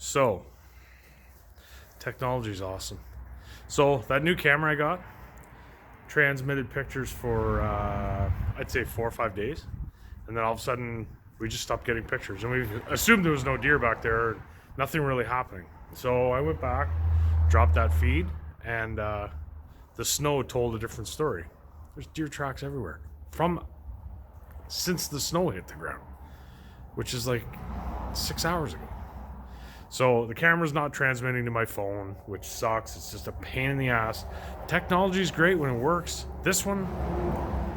So, technology is awesome. So, that new camera I got transmitted pictures for, I'd say 4 or 5 days. And then all of a sudden, we just stopped getting pictures. And we assumed there was no deer back there, nothing really happening. So, I went back, dropped that feed, and the snow told a different story. There's deer tracks everywhere since the snow hit the ground, which is like 6 hours ago. So the camera's not transmitting to my phone, which sucks. It's just a pain in the ass. Technology is great when it works. This one,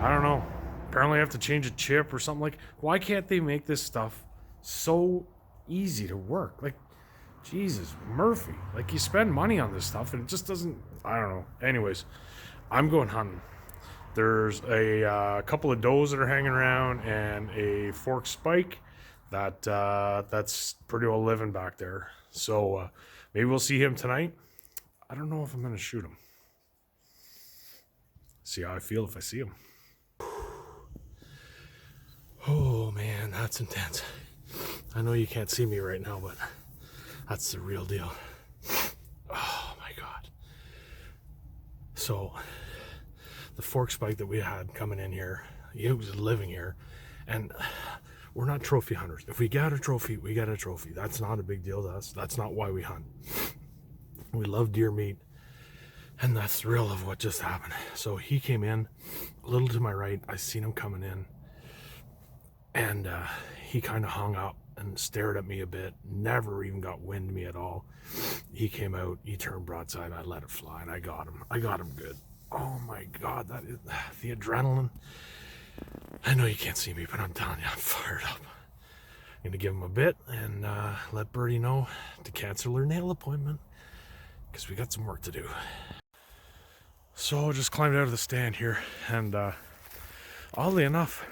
I don't know. Apparently I have to change a chip or something. Like, why can't they make this stuff so easy to work? Like, Jesus, Murphy. Like, you spend money on this stuff and it just doesn't, I don't know. Anyways, I'm going hunting. There's a couple of does that are hanging around and a forked spike that's pretty well living back there. So maybe we'll see him tonight. I don't know if I'm going to shoot him. See how I feel if I see him. Oh man, that's intense. I know you can't see me right now, but that's the real deal. Oh my God. So the fork spike that we had coming in here, he was living here, and we're not trophy hunters. If we got a trophy, we got a trophy. That's not a big deal to us. That's not why we hunt. We love deer meat, and the thrill of what just happened. So he came in a little to my right. I seen him coming in, and he kind of hung up and stared at me a bit. Never even got wind to me at all. He came out, he turned broadside, I let it fly, and I got him good. Oh my God, that is the adrenaline. I know you can't see me, but I'm telling you, I'm fired up. I'm gonna give him a bit and let Birdie know to cancel her nail appointment, because we got some work to do. So I just climbed out of the stand here, and oddly enough,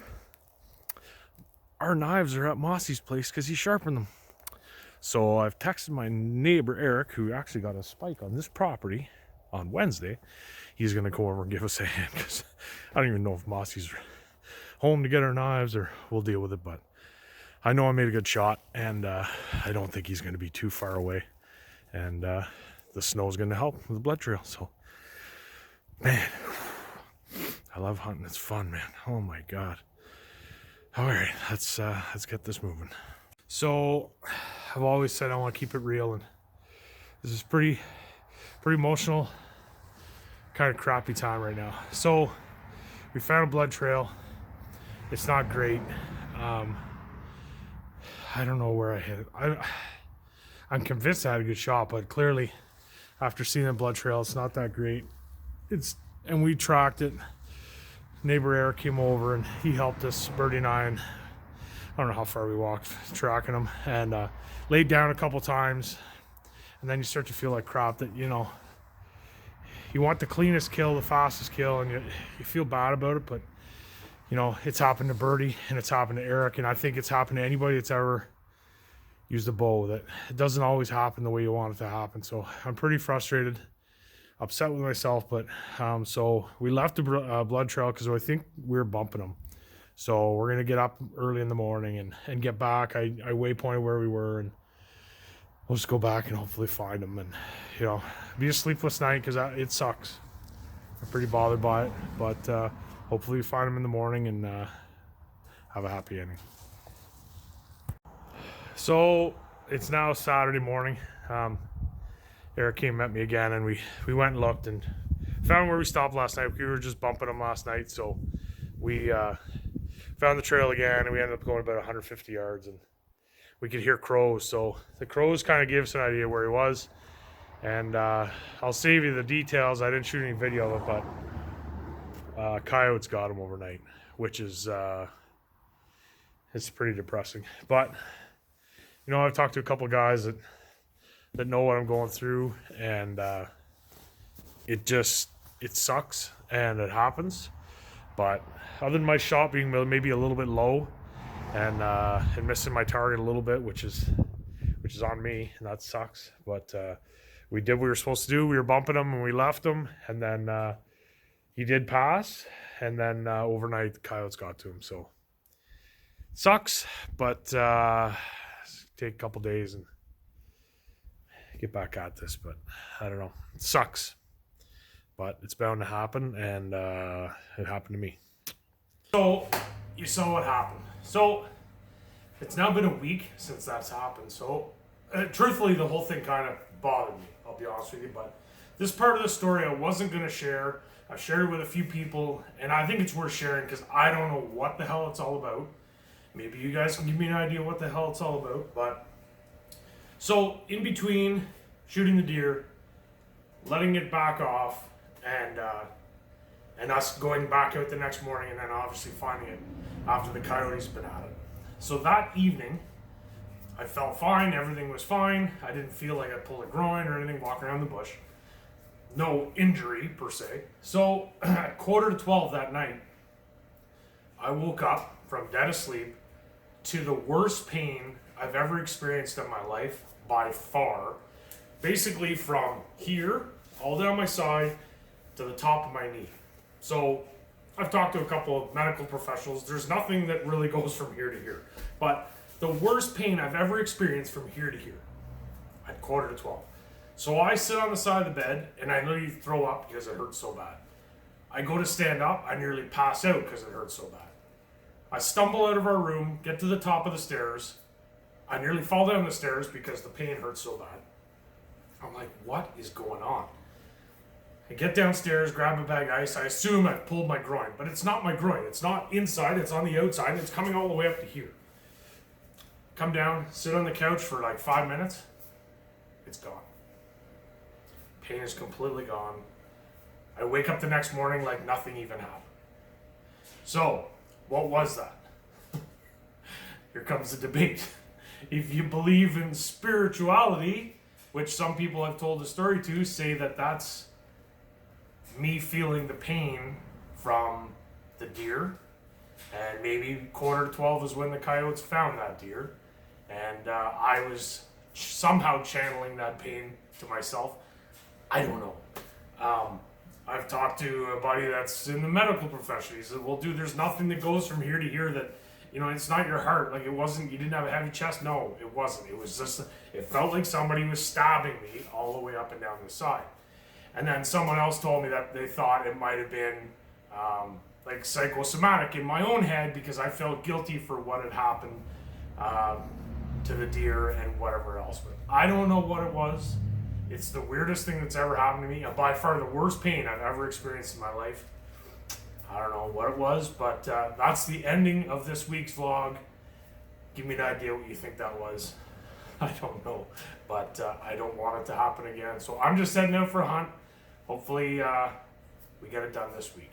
our knives are at Mossy's place because he sharpened them. So I've texted my neighbor Eric, who actually got a spike on this property on Wednesday. He's gonna go over and give us a hand, because I don't even know if Mossy's home to get our knives, or we'll deal with it. But I know I made a good shot, and I don't think he's going to be too far away, and the snow is going to help with the blood trail. So man, I love hunting. It's fun, man. Oh my God. All right, let's get this moving. So I've always said I want to keep it real, and this is pretty emotional, kind of crappy time right now. So we found a blood trail. It's not great. I don't know where I hit it. I'm convinced I had a good shot, but clearly after seeing the blood trail, it's not that great. And we tracked it. Neighbor Eric came over and he helped us, Birdie and I don't know how far we walked tracking him, and laid down a couple times, and then you start to feel like crap that, you want the cleanest kill, the fastest kill, and you feel bad about it, but it's happened to Birdie and it's happened to Eric, and I think it's happened to anybody that's ever used a bow, that it doesn't always happen the way you want it to happen. So I'm pretty frustrated, upset with myself, but so we left the blood trail because I think we were bumping them. So we're going to get up early in the morning and get back. I waypointed where we were, and we'll just go back and hopefully find them, and be a sleepless night because it sucks. I'm pretty bothered by it, but hopefully we find them in the morning and have a happy ending. So it's now Saturday morning. Eric came and met me again, and we went and looked and found where we stopped last night. We were just bumping them last night, so we found the trail again, and we ended up going about 150 yards, and we could hear crows. So the crows kind of gave us an idea where he was, and I'll save you the details. I didn't shoot any video of it, but coyotes got him overnight, which is it's pretty depressing. But I've talked to a couple of guys that know what I'm going through, and it sucks and it happens. But other than my shot being maybe a little bit low and missing my target a little bit, which is on me, and that sucks. But we did what we were supposed to do. We were bumping him and we left him, and then he did pass, and then overnight the coyotes got to him. So sucks, but take a couple days and get back at this, but I don't know. It sucks, but it's bound to happen, and it happened to me. So you saw what happened. So it's now been a week since that's happened. So truthfully, the whole thing kind of bothered me. I'll be honest with you, but this part of the story I wasn't going to share. I've shared it with a few people, and I think it's worth sharing because I don't know what the hell it's all about. Maybe you guys can give me an idea what the hell it's all about. But so in between shooting the deer, letting it back off, and us going back out the next morning, and then obviously finding it after the coyotes been at it. So that evening, I felt fine. Everything was fine. I didn't feel like I pulled a groin or anything walking around the bush. No injury per se. So at 11:45 that night, I woke up from dead asleep to the worst pain I've ever experienced in my life by far. Basically from here, all down my side, to the top of my knee. So I've talked to a couple of medical professionals. There's nothing that really goes from here to here. But the worst pain I've ever experienced from here to here at 11:45. So I sit on the side of the bed and I literally throw up because it hurts so bad. I go to stand up, I nearly pass out because it hurts so bad. I stumble out of our room, get to the top of the stairs. I nearly fall down the stairs because the pain hurts so bad. I'm like, what is going on? I get downstairs, grab a bag of ice. I assume I've pulled my groin, but it's not my groin. It's not inside, it's on the outside, and it's coming all the way up to here. Come down, sit on the couch for like 5 minutes. It's gone. Pain is completely gone. I wake up the next morning like nothing even happened. So, what was that? Here comes the debate. If you believe in spirituality, which some people I've told the story to say that that's me feeling the pain from the deer, and maybe 11:45 is when the coyotes found that deer, and I was somehow channeling that pain to myself. I don't know. I've talked to a buddy that's in the medical profession. He said, well, dude, there's nothing that goes from here to here that, it's not your heart. Like, it wasn't, you didn't have a heavy chest. No, it wasn't. It was just, it felt like somebody was stabbing me all the way up and down the side. And then someone else told me that they thought it might have been like psychosomatic in my own head because I felt guilty for what had happened to the deer and whatever else. But I don't know what it was. It's the weirdest thing that's ever happened to me, and by far the worst pain I've ever experienced in my life. I don't know what it was, but that's the ending of this week's vlog. Give me an idea what you think that was. I don't know, but I don't want it to happen again. So I'm just heading out for a hunt. Hopefully we get it done this week.